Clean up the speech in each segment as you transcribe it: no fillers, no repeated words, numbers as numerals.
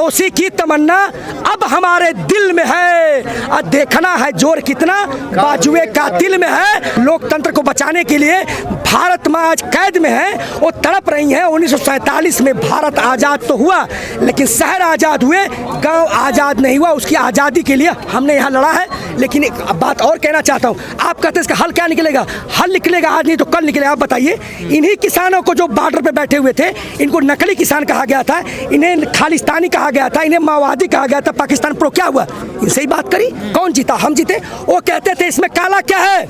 सरफरोशी की तमन्ना अब हमारे दिल में है, और देखना है जोर कितना बाजुए कातिल में है। लोकतंत्र को बचाने के लिए भारत माँ आज कैद में है, वो तड़प रही है। 1947 में भारत आज़ाद तो हुआ, लेकिन शहर आज़ाद हुए, गांव आज़ाद नहीं हुआ। उसकी आज़ादी के लिए हमने यहाँ लड़ा है। लेकिन एक बात और कहना चाहता हूँ, आप कहते हैं इसका हल क्या निकलेगा? हल निकलेगा आज नहीं तो कल निकलेगा। आप बताइए, इन्हीं किसानों को जो बॉर्डर पे बैठे हुए थे, इनको नकली किसान कहा गया था, इन्हें खालिस्तानी कहा गया था, इन्हें माओवादी कहा गया था। पाकिस्तान प्रो क्या हुआ? इनसे ही बात करी। कौन जीता? हम जीते। वो कहते थे इसमें काला क्या है,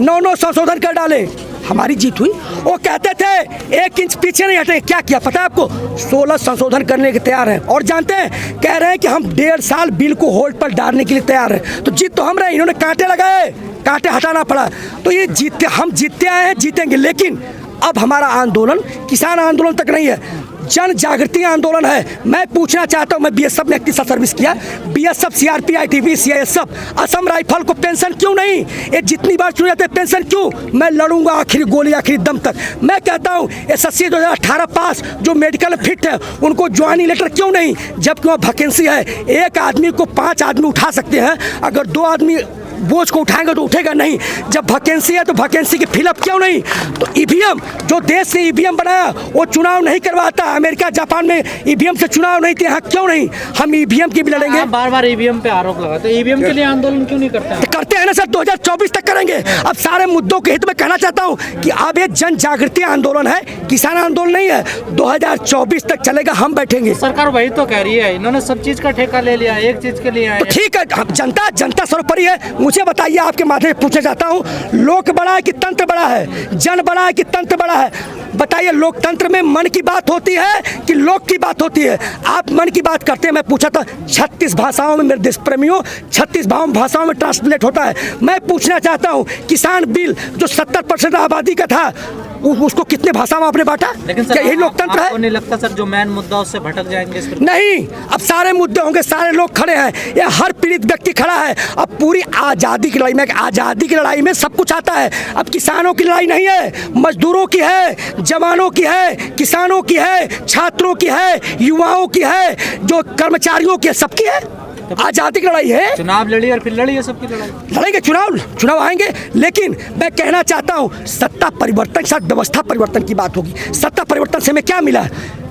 9 संशोधन कर डाले, हमारी जीत हुई। वो कहते थे 1 इंच पीछे नहीं हटे, क्या किया पता है आपको? 16 संशोधन करने के तैयार हैं। और जानते हैं, कह रहे हैं कि हम 1.5 साल बिल को होल्ड पर डालने के लिए तैयार हैं। तो जीत तो हम रहे, इन्होंने कांटे लगाए, कांटे हटाना पड़ा। तो ये जीतते, हम जीतते आए हैं, जीतेंगे। लेकिन अब हमारा आंदोलन किसान आंदोलन तक नहीं है, जन जागृति आंदोलन है। मैं पूछना चाहता हूं, मैं बीएसएफ में 31 सर्विस किया, BSF, CRP, ITB, CISF, Assam rifle को पेंशन क्यों नहीं? ये जितनी बार चुने जाते पेंशन क्यों? मैं लड़ूंगा आखिरी गोली, आखिरी दम तक। मैं कहता हूं एसएससी 2018 पास जो मेडिकल फिट है उनको ज्वाइनिंग लेटर क्यों नहीं? जबकि वहाँ वैकेंसी है। एक आदमी को 5 आदमी उठा सकते हैं, अगर 2 आदमी बोझ को उठाएंगे तो उठेगा नहीं। जब वैकेंसी है तो वैकेंसी की फिलअप क्यों नहीं? तो ईवीएम, जो देश ने ईवीएम बनाया वो चुनाव नहीं करवाता। अमेरिका, जापान में ईवीएम से चुनाव नहीं थे, यहाँ क्यों नहीं? हम ईवीएम की भी लड़ेंगे। बार-बार ईवीएम पे आरोप लगाते हैं, ईवीएम के लिए आंदोलन क्यों नहीं करते हैं? करते हैं ना सर, 2024 तक करेंगे। अब सारे मुद्दों के हित में कहना चाहता हूँ कि अब ये जन जागृति आंदोलन है, किसान आंदोलन नहीं है। 2024 तक चलेगा, हम बैठेंगे। सरकार वही तो कह रही है, इन्होंने सब चीज का ठेका ले लिया, एक चीज के लिए तो ठीक है, जनता सर्वोपरि है। मुझे बताइए, आपके माध्यम से पूछना चाहता हूं, लोक बड़ा है कि तंत्र बड़ा है? जन बड़ा है कि तंत्र बड़ा है? बताइए, लोकतंत्र में मन की बात होती है कि लोक की बात होती है? आप मन की बात करते हैं। मैं पूछा था 36 भाषाओं में, मेरे देश प्रेमियों, 36 भाषाओं में ट्रांसलेट होता है। मैं पूछना चाहता हूं, किसान बिल जो 70% आबादी का था, उसको कितने भाषा में आपने बांटा? लेकिन सर, क्या यही लोकतंत्र है? आपको नहीं लगता सर जो मेन मुद्दा उससे भटक जाएंगे? नहीं, अब सारे मुद्दे होंगे, सारे लोग खड़े हैं, ये हर पीड़ित व्यक्ति खड़ा है। अब पूरी आज़ादी की लड़ाई में, आज़ादी की लड़ाई में सब कुछ आता है। अब किसानों की लड़ाई नहीं है, मजदूरों की है, जवानों की है, किसानों की है, छात्रों की है, युवाओं की है, जो कर्मचारियों की है, सबकी है। आज़ादी की लड़ाई है। चुनाव लड़िए और फिर लड़िए, सबकी लड़ाई लड़ेंगे, चुनाव आएंगे। लेकिन मैं कहना चाहता हूं, सत्ता परिवर्तन के साथ व्यवस्था परिवर्तन की बात होगी। सत्ता परिवर्तन से हमें क्या मिला?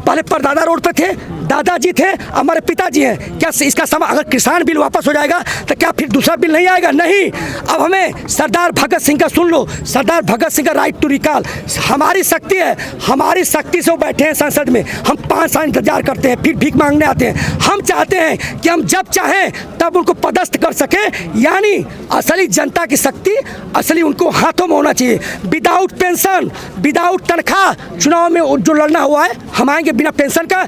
पहले परदादा रोड पे थे, दादाजी थे, हमारे पिताजी हैं। क्या इसका समय, अगर किसान बिल वापस हो जाएगा तो क्या फिर दूसरा बिल नहीं आएगा? नहीं। अब हमें सरदार भगत सिंह का सुन लो, सरदार भगत सिंह का राइट टू रिकॉल। हमारी शक्ति है, हमारी शक्ति से वो बैठे हैं संसद में। हम 5 साल इंतजार करते हैं, फिर भीख मांगने आते हैं। हम चाहते हैं कि हम जब चाहें तब उनको पदस्थ कर सके। यानी असली जनता की शक्ति असली उनको हाथों में होना चाहिए। विदाउट पेंशन, विदाउट तनख्वाह चुनाव में जो लड़ना हुआ है, हम आएंगे बिना पेंशन का,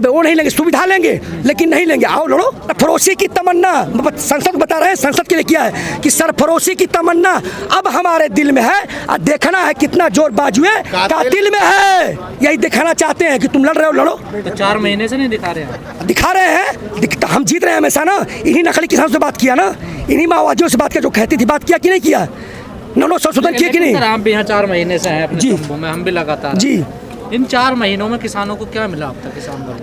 वो नहीं लेंगे, सुविधा लेंगे लेकिन नहीं लेंगे। आओ लड़ो। सरफरोशी की तमन्ना, संसद बता रहे हैं, संसद के लिए किया है कि सरफरोशी की तमन्ना अब हमारे दिल में है, और देखना है कितना जोर बाजुए कातिल में है। यही दिखाना चाहते हैं कि तुम लड़ रहे हो, लड़ो। तो 4 महीने से नहीं दिखा रहे हैं? दिखा रहे हैं, हम जीत रहे हैं हमेशा ना। इन्हीं नकली किसानों से बात किया ना, इन्हीं माओवादियों से बात किया जो कहती थी, बात किया कि नहीं किया? 9 संशोधन किए कि नहीं? आप भी यहाँ 4 महीने से हैं अपने चुनाव में, हम भी लगातार। जी, इन 4 महीनों में किसानों को क्या मिला अब तक?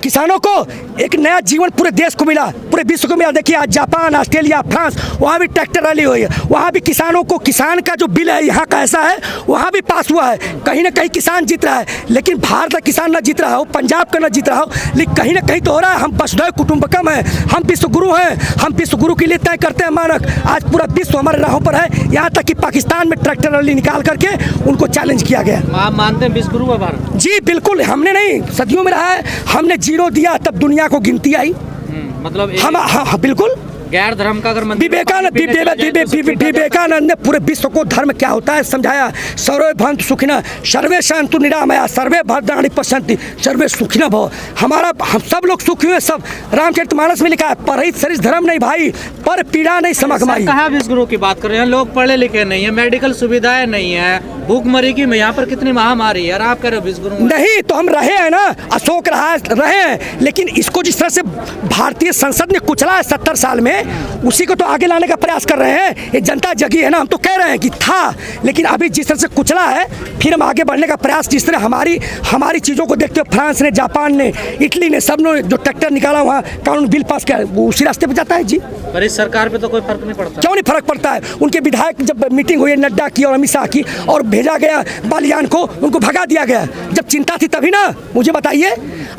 किसानों को एक नया जीवन पूरे देश को मिला, पूरे विश्व को मिला। देखिए आज जापान, ऑस्ट्रेलिया, फ्रांस, वहाँ भी ट्रैक्टर रैली हुई है। वहाँ भी किसानों को, किसान का जो बिल है यहाँ का ऐसा है, वहाँ भी पास हुआ है। कहीं ना कहीं किसान जीत रहा है, लेकिन भारत का किसान ना जीत रहा हो, पंजाब का ना जीत रहा हो, लेकिन कहीं ना कहीं तो हो रहा है। हम वसुधैव कुटुंबकम है, हम विश्व गुरु हैं, हम विश्व गुरु के लिए तय करते हैं मानक। आज पूरा विश्व हमारे राहों पर है, यहाँ तक कि पाकिस्तान में ट्रैक्टर रैली निकाल करके उनको चैलेंज किया गया। आप मानते हैं विश्व गुरु है भारत? जी बिल्कुल, हमने नहीं, सदियों में रहा है। हमने 0 दिया तब दुनिया को गिनती आई। मतलब हम, हाँ बिल्कुल। गैर धर्म का अगर विवेकानंद ने पूरे विश्व को धर्म क्या होता है समझाया। सर्वे भवन्तु सुखिनः, सर्वे सन्तु निरामया, सर्वे भद्राणि पश्यन्ति, सर्वे सुखिनः भव। हमारा, हम सब लोग सुखी हुए। सब रामचरितमानस में लिखा है, परहित सरिस धर्म नहीं भाई, पर पीड़ा नहीं समकमाई। कहाँ विश्व गुरु की बात कर रहे हैं? लोग पढ़े लिखे नहीं है, मेडिकल सुविधाएं नहीं है, भूखमरी की यहाँ पर कितनी महामारी है, आप कह रहे हो विश्व गुरु नहीं? तो हम रहे हैं ना, अशोक रहे हैं, लेकिन इसको जिस तरह से भारतीय संसद ने कुचला है 70 साल में, हैं उसी को तो आगे लाने का प्रयास कर रहे हैं। ये जनता जगी है ना, हम तो कह रहे हैं कि था, लेकिन अभी जिस तरह से कुचला है फिर हम आगे बढ़ने का प्रयास, जिस तरह हमारी चीज़ों को देखते हुए फ्रांस ने, जापान ने, इटली ने, सब ने जो ट्रैक्टर निकाला वहाँ कानून बिल पास किया वो उसी रास्ते पर जाता है जी। पर इस सरकार पे तो कोई फर्क नहीं पड़ता। क्यों नहीं फर्क पड़ता है? उनके विधायक जब मीटिंग हुई नड्डा की और अमित शाह की और भेजा गया बालियान को, उनको भगा दिया गया। जब चिंता थी तभी ना। मुझे बताइए,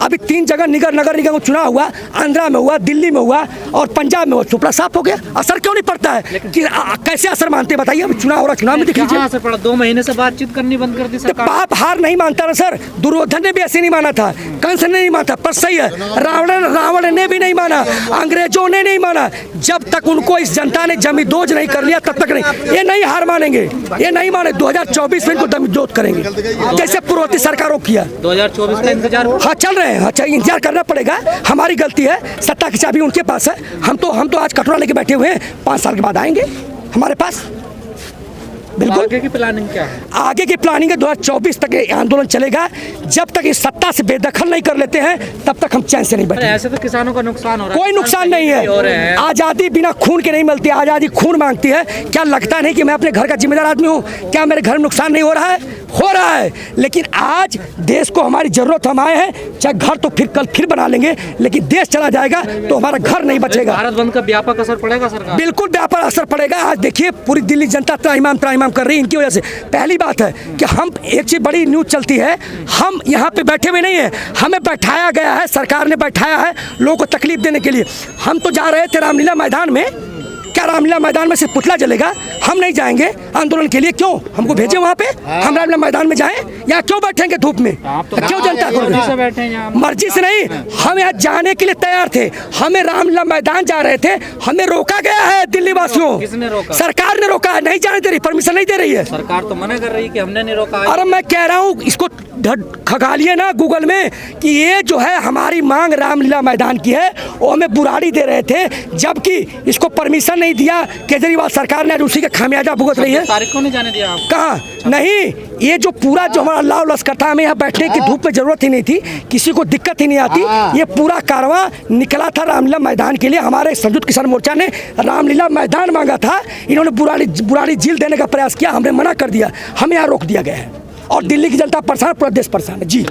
अभी 3 जगह नगर निगम चुनाव हुआ, आंध्रा में हुआ, दिल्ली में हुआ और पंजाब में हुआ, चुपड़ा साफ हो गया। असर क्यों नहीं पड़ता है? कि कैसे असर मानते हैं बताइए? चुनाव हो रहा, चुनाव में दिख लीजिए। असर पड़ा, 2 महीने से बातचीत करनी बंद कर दी सरकार। पाप हार नहीं मानता ना सर। दुर्योधन ने भी ऐसे नहीं माना था, कंस ने नहीं माना था, पर सही है रावण ने भी नहीं माना, अंग्रेजों ने नहीं माना। जब तक उनको इस जनता ने जमींदोज नहीं कर लिया तब तक नहीं, ये नहीं हार मानेंगे, ये नहीं माने। 2024 में इनको जमींदोज करेंगे जैसे पूर्ववर्ती सरकारों किया। 2024 का इंतजार। हाँ चल रहे हैं। अच्छा इंतजार करना पड़ेगा, हमारी गलती है, सत्ता की चाबी उनके पास है। हम तो आज कटोरा लेके बैठे हुए हैं, 5 साल के बाद आएंगे हमारे पास। बिल्कुल। आगे की प्लानिंग क्या है? आगे की प्लानिंग है 2024 तक ये आंदोलन चलेगा। जब तक इस सत्ता से बेदखल नहीं कर लेते हैं तब तक हम चैन से नहीं बैठेंगे। ऐसे तो किसानों का नुकसान हो रहा है। कोई नुकसान नहीं है। आज़ादी बिना खून के नहीं मिलती, आज़ादी खून मांगती है। क्या लगता नहीं कि मैं अपने घर का जिम्मेदार आदमी हूँ? क्या मेरे घर में नुकसान नहीं हो रहा है? हो रहा है, लेकिन आज देश को हमारी जरूरत, हम आए हैं। चाहे घर तो कल फिर बना लेंगे, लेकिन देश चला जाएगा तो हमारा घर नहीं बचेगा। भारत बंद का व्यापक असर पड़ेगा सरकार? बिल्कुल व्यापक असर पड़ेगा। आज देखिए पूरी दिल्ली जनता त्राहिमाम कर रही है इनकी वजह से। पहली बात है कि हम, एक चीज बड़ी न्यूज चलती है, हम यहाँ पे बैठे हुए नहीं है, हमें बैठाया गया है, सरकार ने बैठाया है लोगों को तकलीफ देने के लिए। हम तो जा रहे थे रामलीला मैदान में। क्या रामलीला मैदान में सिर्फ पुतला जलेगा? हम नहीं जाएंगे आंदोलन के लिए। क्यों हमको भेजे वहाँ पे? हम रामलीला मैदान में जाएं या क्यों बैठेंगे धूप में? क्यों जनता को? मर्जी से नहीं, हम यहाँ जाने के लिए तैयार थे। हमें रामलीला मैदान जा रहे थे, हमें रोका गया है दिल्ली वासियों। किसने रोका? सरकार ने रोका है, नहीं जाने दे रही, परमिशन नहीं दे रही है। सरकार तो मना कर रही है कि हमने नहीं रोका। अरे मैं कह रहा हूँ इसको खगालिए ना गूगल में कि ये जो है हमारी मांग रामलीला मैदान की है, वो हमें बुराड़ी दे रहे थे, जबकि इसको परमिशन नहीं दिया केजरीवाल सरकार ने। आज उसी का खामियाजा भुगत रही है। तारीख को नहीं जाने दिया आप? कहाँ नहीं, ये जो पूरा जो हमारा लाव लश्कर था, हमें यहाँ बैठने की धूप में जरूरत ही नहीं थी, किसी को दिक्कत ही नहीं आती। ये पूरा कारवां निकला था रामलीला मैदान के लिए। हमारे संयुक्त किसान मोर्चा ने रामलीला मैदान मांगा था, इन्होंने बुराड़ी झील देने का प्रयास किया, हमने मना कर दिया, हमें यहाँ रोक दिया गया है। और दिल्ली की जनता परेशान, पूरा देश परेशान है जी।